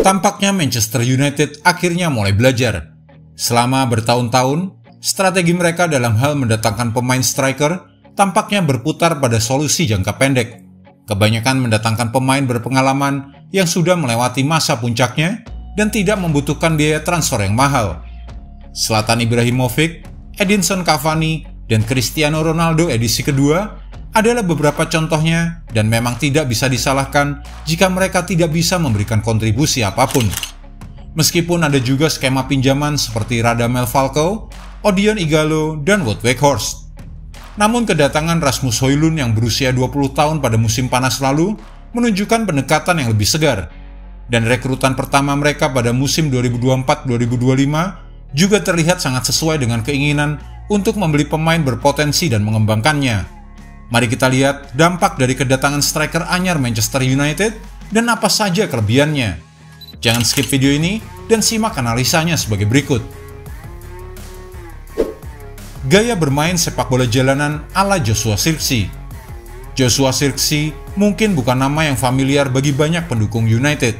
Tampaknya Manchester United akhirnya mulai belajar. Selama bertahun-tahun, strategi mereka dalam hal mendatangkan pemain striker tampaknya berputar pada solusi jangka pendek. Kebanyakan mendatangkan pemain berpengalaman yang sudah melewati masa puncaknya dan tidak membutuhkan biaya transfer yang mahal. Zlatan Ibrahimovic, Edinson Cavani, dan Cristiano Ronaldo edisi kedua adalah beberapa contohnya dan memang tidak bisa disalahkan jika mereka tidak bisa memberikan kontribusi apapun. Meskipun ada juga skema pinjaman seperti Radamel Falcao, Odion Ighalo, dan Wout Weghorst. Namun kedatangan Rasmus Højlund yang berusia 20 tahun pada musim panas lalu menunjukkan pendekatan yang lebih segar. Dan rekrutan pertama mereka pada musim 2024-2025 juga terlihat sangat sesuai dengan keinginan untuk membeli pemain berpotensi dan mengembangkannya. Mari kita lihat dampak dari kedatangan striker anyar Manchester United dan apa saja kelebihannya. Jangan skip video ini dan simak analisanya sebagai berikut. Gaya bermain sepak bola jalanan ala Joshua Zirkzee. Joshua Zirkzee mungkin bukan nama yang familiar bagi banyak pendukung United.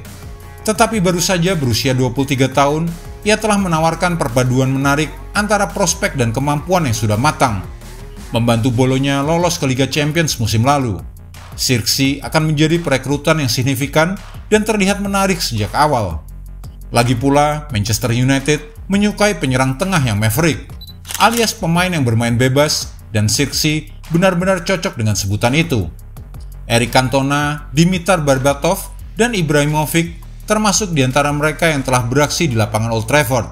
Tetapi baru saja berusia 23 tahun, ia telah menawarkan perpaduan menarik antara prospek dan kemampuan yang sudah matang. Membantu Bolonya lolos ke Liga Champions musim lalu. Zirkzee akan menjadi perekrutan yang signifikan dan terlihat menarik sejak awal. Lagi pula, Manchester United menyukai penyerang tengah yang maverick, alias pemain yang bermain bebas, dan Zirkzee benar-benar cocok dengan sebutan itu. Eric Cantona, Dimitar Berbatov, dan Ibrahimovic termasuk di antara mereka yang telah beraksi di lapangan Old Trafford.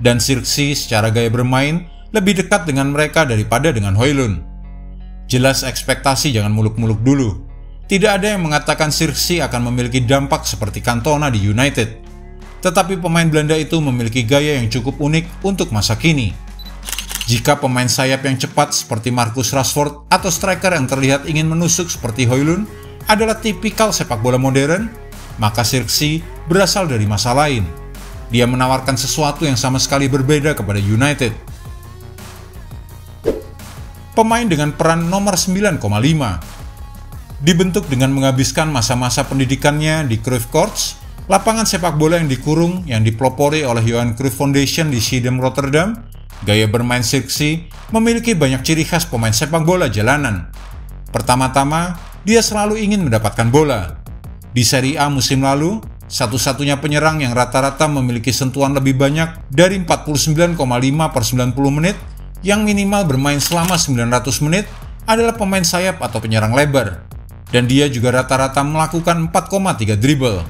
Dan Zirkzee secara gaya bermain lebih dekat dengan mereka daripada dengan Højlund. Jelas ekspektasi jangan muluk-muluk dulu. Tidak ada yang mengatakan Zirkzee akan memiliki dampak seperti Cantona di United. Tetapi pemain Belanda itu memiliki gaya yang cukup unik untuk masa kini. Jika pemain sayap yang cepat seperti Marcus Rashford atau striker yang terlihat ingin menusuk seperti Højlund adalah tipikal sepak bola modern, maka Zirkzee berasal dari masa lain. Dia menawarkan sesuatu yang sama sekali berbeda kepada United. Pemain dengan peran nomor 9,5. Dibentuk dengan menghabiskan masa-masa pendidikannya di Cruyff Courts, lapangan sepak bola yang dikurung yang dipelopori oleh Johan Cruyff Foundation di Schiedam, Rotterdam, gaya bermain Zirkzee memiliki banyak ciri khas pemain sepak bola jalanan. Pertama-tama, dia selalu ingin mendapatkan bola. Di Serie A musim lalu, satu-satunya penyerang yang rata-rata memiliki sentuhan lebih banyak dari 49,5 per 90 menit yang minimal bermain selama 900 menit adalah pemain sayap atau penyerang lebar. Dan dia juga rata-rata melakukan 4,3 dribble.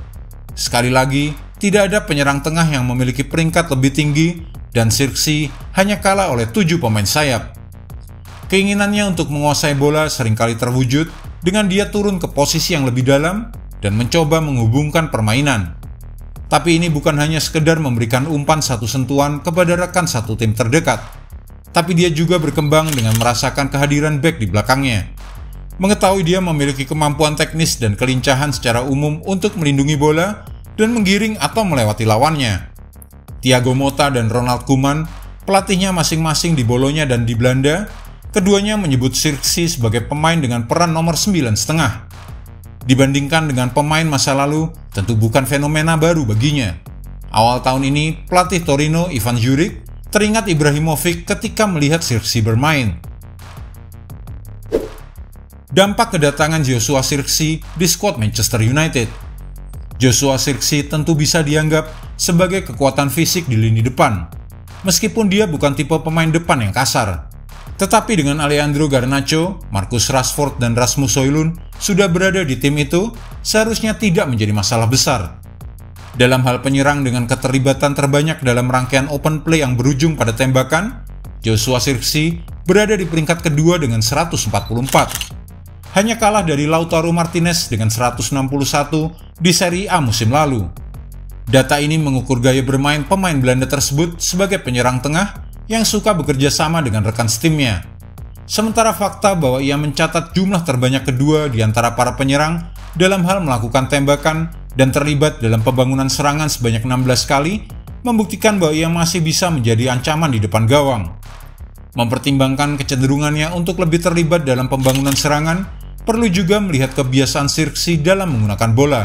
Sekali lagi, tidak ada penyerang tengah yang memiliki peringkat lebih tinggi dan Zirkzee hanya kalah oleh 7 pemain sayap. Keinginannya untuk menguasai bola seringkali terwujud dengan dia turun ke posisi yang lebih dalam dan mencoba menghubungkan permainan. Tapi ini bukan hanya sekedar memberikan umpan satu sentuhan kepada rekan satu tim terdekat, tapi dia juga berkembang dengan merasakan kehadiran bek di belakangnya. Mengetahui dia memiliki kemampuan teknis dan kelincahan secara umum untuk melindungi bola dan menggiring atau melewati lawannya. Thiago Motta dan Ronald Koeman, pelatihnya masing-masing di Bolonya dan di Belanda, keduanya menyebut Zirkzee sebagai pemain dengan peran nomor 9,5. Dibandingkan dengan pemain masa lalu, tentu bukan fenomena baru baginya. Awal tahun ini, pelatih Torino Ivan Juric teringat Ibrahimovic ketika melihat Zirkzee bermain. Dampak kedatangan Joshua Zirkzee di skuad Manchester United. Joshua Zirkzee tentu bisa dianggap sebagai kekuatan fisik di lini depan, meskipun dia bukan tipe pemain depan yang kasar. Tetapi dengan Alejandro Garnacho, Marcus Rashford, dan Rasmus Højlund sudah berada di tim itu, seharusnya tidak menjadi masalah besar. Dalam hal penyerang dengan keterlibatan terbanyak dalam rangkaian open play yang berujung pada tembakan, Joshua Zirkzee berada di peringkat kedua dengan 144. Hanya kalah dari Lautaro Martinez dengan 161 di Serie A musim lalu. Data ini mengukur gaya bermain pemain Belanda tersebut sebagai penyerang tengah yang suka bekerja sama dengan rekan setimnya. Sementara fakta bahwa ia mencatat jumlah terbanyak kedua di antara para penyerang dalam hal melakukan tembakan dan terlibat dalam pembangunan serangan sebanyak 16 kali membuktikan bahwa ia masih bisa menjadi ancaman di depan gawang. Mempertimbangkan kecenderungannya untuk lebih terlibat dalam pembangunan serangan, perlu juga melihat kebiasaan Zirkzee dalam menggunakan bola.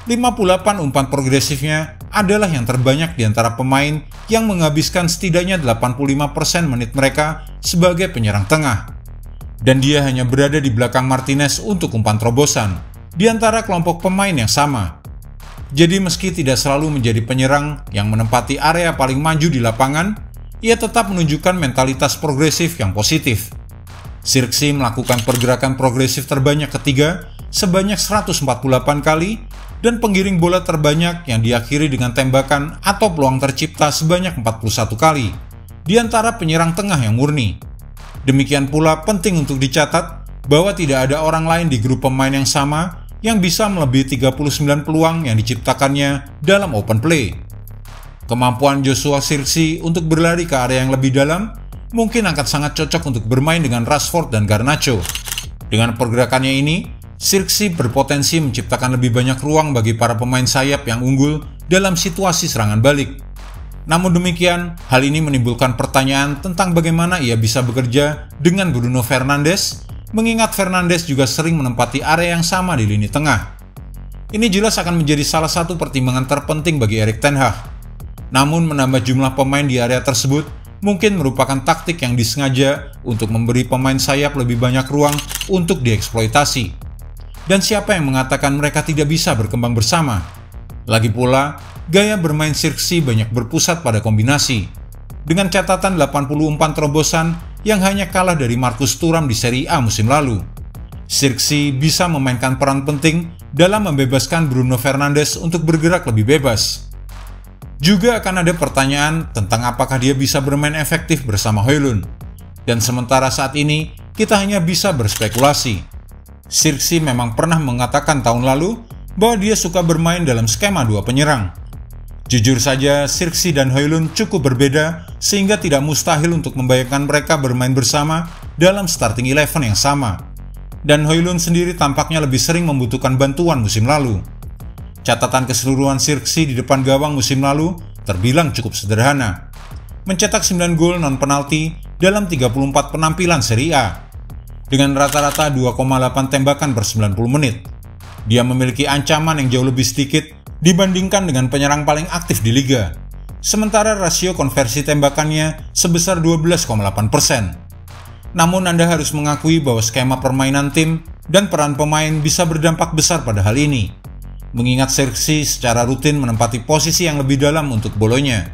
58 umpan progresifnya adalah yang terbanyak di antara pemain yang menghabiskan setidaknya 85% menit mereka sebagai penyerang tengah. Dan dia hanya berada di belakang Martinez untuk umpan terobosan di antara kelompok pemain yang sama. Jadi meski tidak selalu menjadi penyerang yang menempati area paling maju di lapangan, ia tetap menunjukkan mentalitas progresif yang positif. Xerxes melakukan pergerakan progresif terbanyak ketiga sebanyak 148 kali dan penggiring bola terbanyak yang diakhiri dengan tembakan atau peluang tercipta sebanyak 41 kali di antara penyerang tengah yang murni. Demikian pula penting untuk dicatat bahwa tidak ada orang lain di grup pemain yang sama yang bisa melebihi 39 peluang yang diciptakannya dalam open play. Kemampuan Joshua Xerxes untuk berlari ke area yang lebih dalam mungkin akan sangat cocok untuk bermain dengan Rashford dan Garnacho. Dengan pergerakannya ini, Xerxes berpotensi menciptakan lebih banyak ruang bagi para pemain sayap yang unggul dalam situasi serangan balik. Namun demikian, hal ini menimbulkan pertanyaan tentang bagaimana ia bisa bekerja dengan Bruno Fernandes, mengingat Fernandes juga sering menempati area yang sama di lini tengah. Ini jelas akan menjadi salah satu pertimbangan terpenting bagi Erik ten Hag. Namun menambah jumlah pemain di area tersebut mungkin merupakan taktik yang disengaja untuk memberi pemain sayap lebih banyak ruang untuk dieksploitasi. Dan siapa yang mengatakan mereka tidak bisa berkembang bersama? Lagi pula, gaya bermain Xerxes banyak berpusat pada kombinasi. Dengan catatan 80 umpan terobosan yang hanya kalah dari Marcus Thuram di Serie A musim lalu. Xerxes bisa memainkan peran penting dalam membebaskan Bruno Fernandes untuk bergerak lebih bebas. Juga akan ada pertanyaan tentang apakah dia bisa bermain efektif bersama Højlund. Dan sementara saat ini, kita hanya bisa berspekulasi. Xerxes memang pernah mengatakan tahun lalu bahwa dia suka bermain dalam skema dua penyerang. Jujur saja, Xerxes dan Højlund cukup berbeda sehingga tidak mustahil untuk membayangkan mereka bermain bersama dalam starting 11 yang sama. Dan Højlund sendiri tampaknya lebih sering membutuhkan bantuan musim lalu. Catatan keseluruhan Xerxes di depan gawang musim lalu terbilang cukup sederhana. Mencetak 9 gol non-penalti dalam 34 penampilan Serie A. Dengan rata-rata 2,8 tembakan per 90 menit. Dia memiliki ancaman yang jauh lebih sedikit dibandingkan dengan penyerang paling aktif di liga. Sementara rasio konversi tembakannya sebesar 12,8%. Namun Anda harus mengakui bahwa skema permainan tim dan peran pemain bisa berdampak besar pada hal ini. Mengingat Xerxes secara rutin menempati posisi yang lebih dalam untuk bolonya.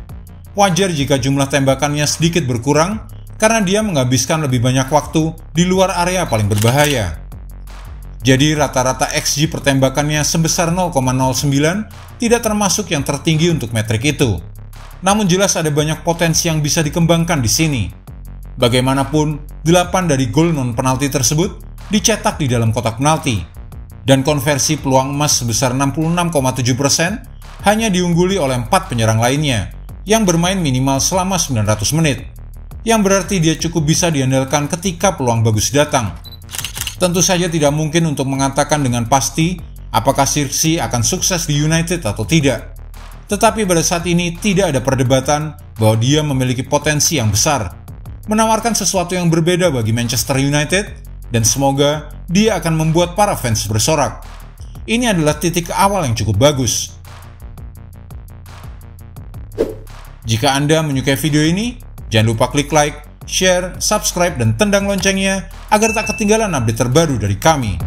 Wajar jika jumlah tembakannya sedikit berkurang karena dia menghabiskan lebih banyak waktu di luar area paling berbahaya. Jadi rata-rata XG pertembakannya sebesar 0,09 tidak termasuk yang tertinggi untuk metrik itu. Namun jelas ada banyak potensi yang bisa dikembangkan di sini. Bagaimanapun, 8 dari gol non-penalti tersebut dicetak di dalam kotak penalti. Dan konversi peluang emas sebesar 66,7% hanya diungguli oleh 4 penyerang lainnya yang bermain minimal selama 900 menit. Yang berarti dia cukup bisa diandalkan ketika peluang bagus datang. Tentu saja tidak mungkin untuk mengatakan dengan pasti apakah Xerxes akan sukses di United atau tidak. Tetapi pada saat ini tidak ada perdebatan bahwa dia memiliki potensi yang besar, menawarkan sesuatu yang berbeda bagi Manchester United, dan semoga dia akan membuat para fans bersorak. Ini adalah titik awal yang cukup bagus. Jika Anda menyukai video ini, jangan lupa klik like, share, subscribe, dan tendang loncengnya agar tak ketinggalan update terbaru dari kami.